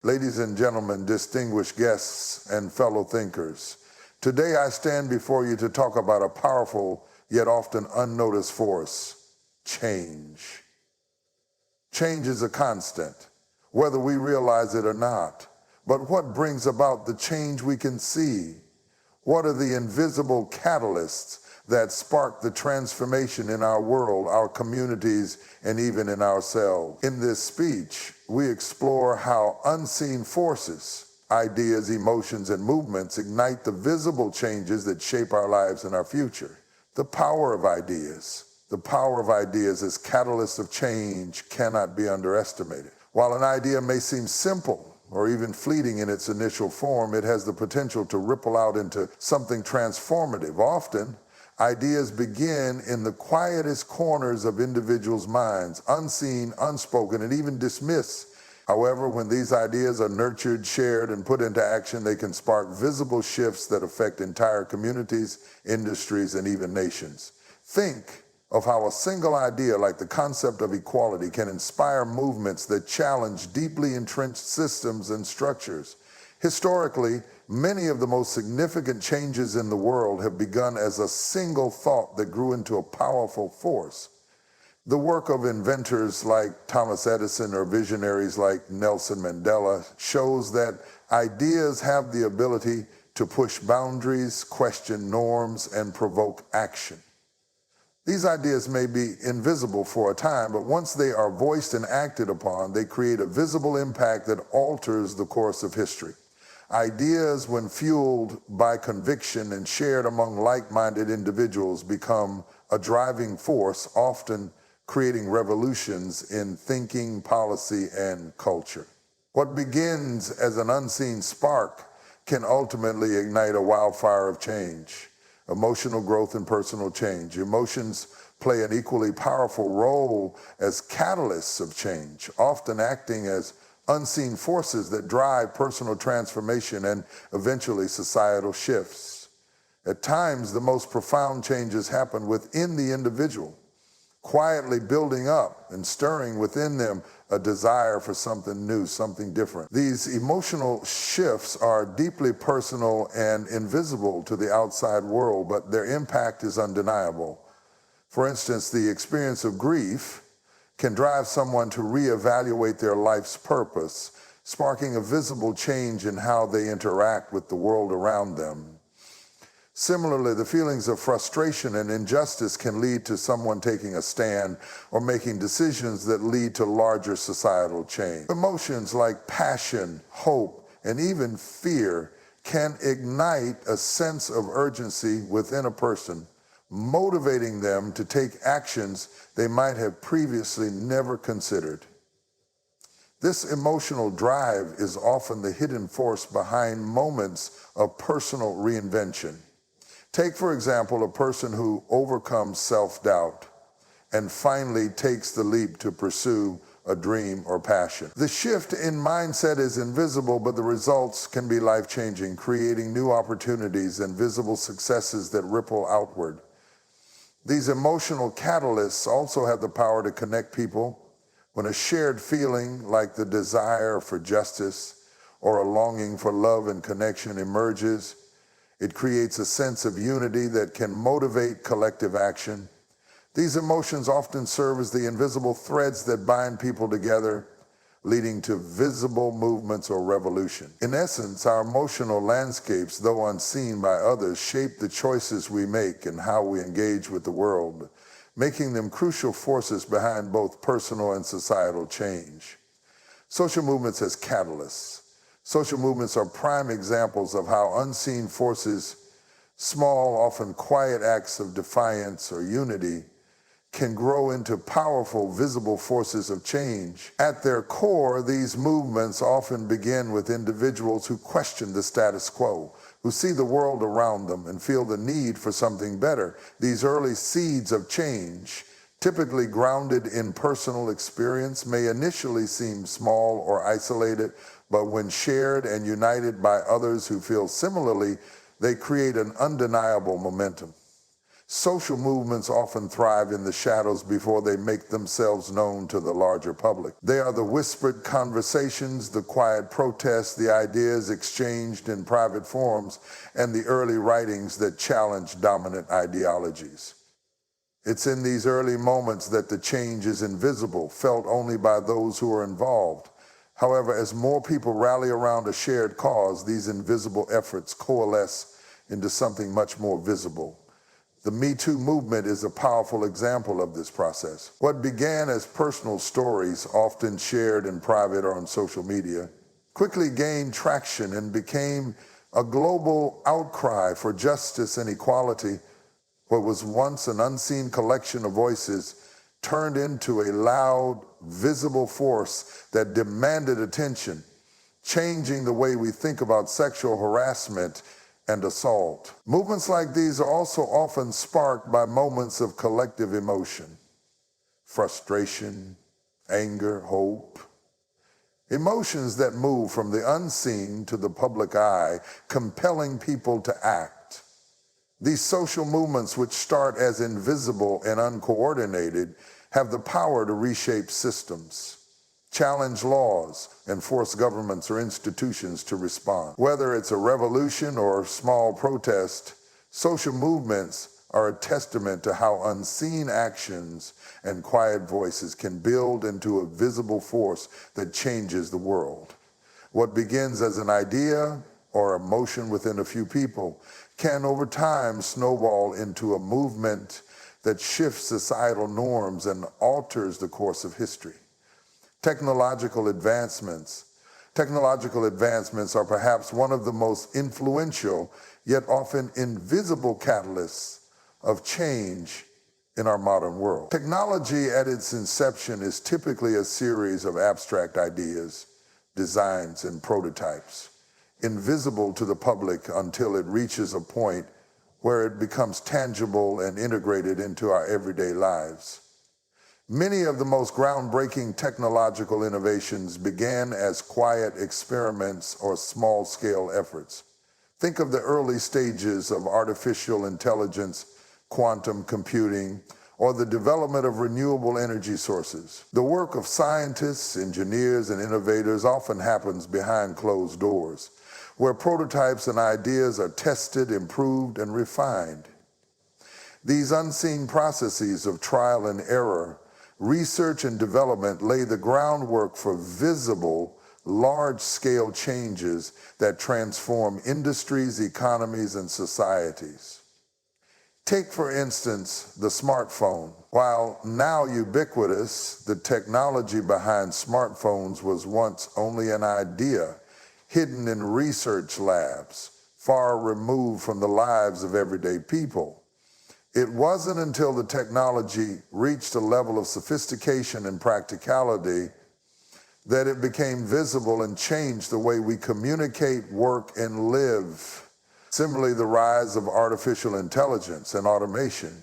Ladies and gentlemen, distinguished guests and fellow thinkers, today I stand before you to talk about a powerful yet often unnoticed force: change. Change is a constant, whether we realize it or not. But what brings about the change we can see? What are the invisible catalysts that spark the transformation in our world, our communities, and even in ourselves? In this speech, we explore how unseen forces, ideas, emotions, and movements ignite the visible changes that shape our lives and our future. The power of ideas. The power of ideas as catalysts of change cannot be underestimated. While an idea may seem simple or even fleeting in its initial form, it has the potential to ripple out into something transformative. Often, ideas begin in the quietest corners of individuals' minds, unseen, unspoken, and even dismissed. However, when these ideas are nurtured, shared, and put into action, they can spark visible shifts that affect entire communities, industries, and even nations. Think of how a single idea like the concept of equality can inspire movements that challenge deeply entrenched systems and structures. Historically, many of the most significant changes in the world have begun as a single thought that grew into a powerful force. The work of inventors like Thomas Edison or visionaries like Nelson Mandela shows that ideas have the ability to push boundaries, question norms, and provoke action. These ideas may be invisible for a time, but once they are voiced and acted upon, they create a visible impact that alters the course of history. Ideas, when fueled by conviction and shared among like-minded individuals, become a driving force, often creating revolutions in thinking, policy, and culture. What begins as an unseen spark can ultimately ignite a wildfire of change. Emotional growth and personal change. Emotions play an equally powerful role as catalysts of change, often acting as unseen forces that drive personal transformation and eventually societal shifts. At times, the most profound changes happen within the individual, quietly building up and stirring within them a desire for something new, something different. These emotional shifts are deeply personal and invisible to the outside world, but their impact is undeniable. For instance, the experience of grief can drive someone to reevaluate their life's purpose, sparking a visible change in how they interact with the world around them. Similarly, the feelings of frustration and injustice can lead to someone taking a stand or making decisions that lead to larger societal change. Emotions like passion, hope, and even fear can ignite a sense of urgency within a person, motivating them to take actions they might have previously never considered. This emotional drive is often the hidden force behind moments of personal reinvention. Take, for example, a person who overcomes self-doubt and finally takes the leap to pursue a dream or passion. The shift in mindset is invisible, but the results can be life-changing, creating new opportunities and visible successes that ripple outward. These emotional catalysts also have the power to connect people. When a shared feeling like the desire for justice or a longing for love and connection emerges, it creates a sense of unity that can motivate collective action. These emotions often serve as the invisible threads that bind people together, leading to visible movements or revolution. In essence, our emotional landscapes, though unseen by others, shape the choices we make and how we engage with the world, making them crucial forces behind both personal and societal change. Social movements as catalysts. Social movements are prime examples of how unseen forces, small, often quiet acts of defiance or unity, can grow into powerful, visible forces of change. At their core, these movements often begin with individuals who question the status quo, who see the world around them and feel the need for something better. These early seeds of change, typically grounded in personal experience, may initially seem small or isolated, but when shared and united by others who feel similarly, they create an undeniable momentum. Social movements often thrive in the shadows before they make themselves known to the larger public. They are the whispered conversations, the quiet protests, the ideas exchanged in private forums, and the early writings that challenge dominant ideologies. It's in these early moments that the change is invisible, felt only by those who are involved. However, as more people rally around a shared cause, these invisible efforts coalesce into something much more visible. The Me Too movement is a powerful example of this process. What began as personal stories, often shared in private or on social media, quickly gained traction and became a global outcry for justice and equality. What was once an unseen collection of voices turned into a loud, visible force that demanded attention, changing the way we think about sexual harassment and assault. Movements like these are also often sparked by moments of collective emotion, frustration, anger, hope. Emotions that move from the unseen to the public eye, compelling people to act. These social movements, which start as invisible and uncoordinated, have the power to reshape systems, challenge laws, and force governments or institutions to respond. Whether it's a revolution or a small protest, social movements are a testament to how unseen actions and quiet voices can build into a visible force that changes the world. What begins as an idea or emotion within a few people can over time snowball into a movement that shifts societal norms and alters the course of history. Technological advancements are perhaps one of the most influential, yet often invisible catalysts of change in our modern world. Technology at its inception is typically a series of abstract ideas, designs, and prototypes, invisible to the public until it reaches a point where it becomes tangible and integrated into our everyday lives. Many of the most groundbreaking technological innovations began as quiet experiments or small-scale efforts. Think of the early stages of artificial intelligence, quantum computing, or the development of renewable energy sources. The work of scientists, engineers, and innovators often happens behind closed doors, where prototypes and ideas are tested, improved, and refined. These unseen processes of trial and error, research and development lay the groundwork for visible, large-scale changes that transform industries, economies, and societies. Take, for instance, the smartphone. While now ubiquitous, the technology behind smartphones was once only an idea, hidden in research labs, far removed from the lives of everyday people. It wasn't until the technology reached a level of sophistication and practicality that it became visible and changed the way we communicate, work, and live. Similarly, the rise of artificial intelligence and automation,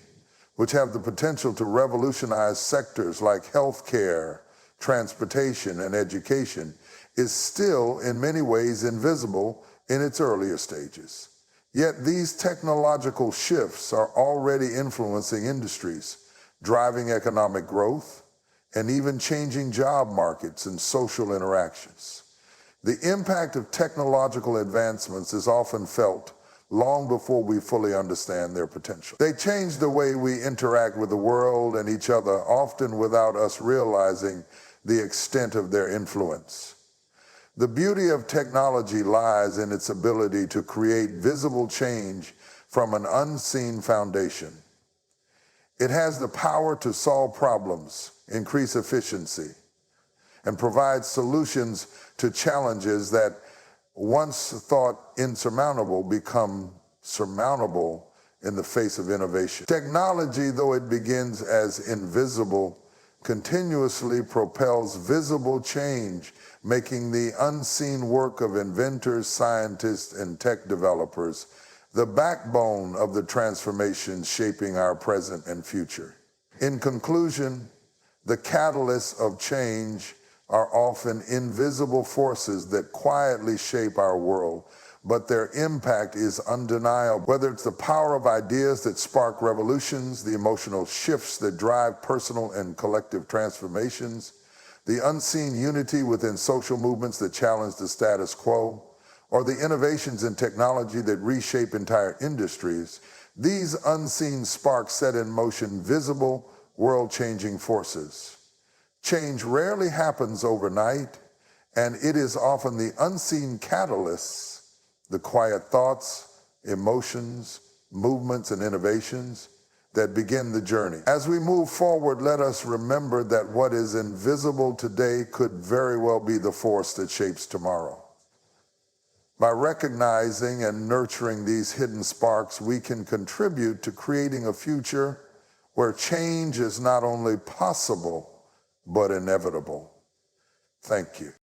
which have the potential to revolutionize sectors like healthcare, transportation, and education, is still in many ways invisible in its earlier stages. Yet these technological shifts are already influencing industries, driving economic growth, and even changing job markets and social interactions. The impact of technological advancements is often felt long before we fully understand their potential. They change the way we interact with the world and each other, often without us realizing the extent of their influence. The beauty of technology lies in its ability to create visible change from an unseen foundation. It has the power to solve problems, increase efficiency, and provide solutions to challenges that once thought insurmountable become surmountable in the face of innovation. Technology, though it begins as invisible, continuously propels visible change, making the unseen work of inventors, scientists, and tech developers the backbone of the transformations shaping our present and future. In conclusion, the catalysts of change are often invisible forces that quietly shape our world, but their impact is undeniable. Whether it's the power of ideas that spark revolutions, the emotional shifts that drive personal and collective transformations, the unseen unity within social movements that challenge the status quo, or the innovations in technology that reshape entire industries, these unseen sparks set in motion visible, world-changing forces. Change rarely happens overnight, and it is often the unseen catalysts, the quiet thoughts, emotions, movements, and innovations that begin the journey. As we move forward, let us remember that what is invisible today could very well be the force that shapes tomorrow. By recognizing and nurturing these hidden sparks, we can contribute to creating a future where change is not only possible, but inevitable. Thank you.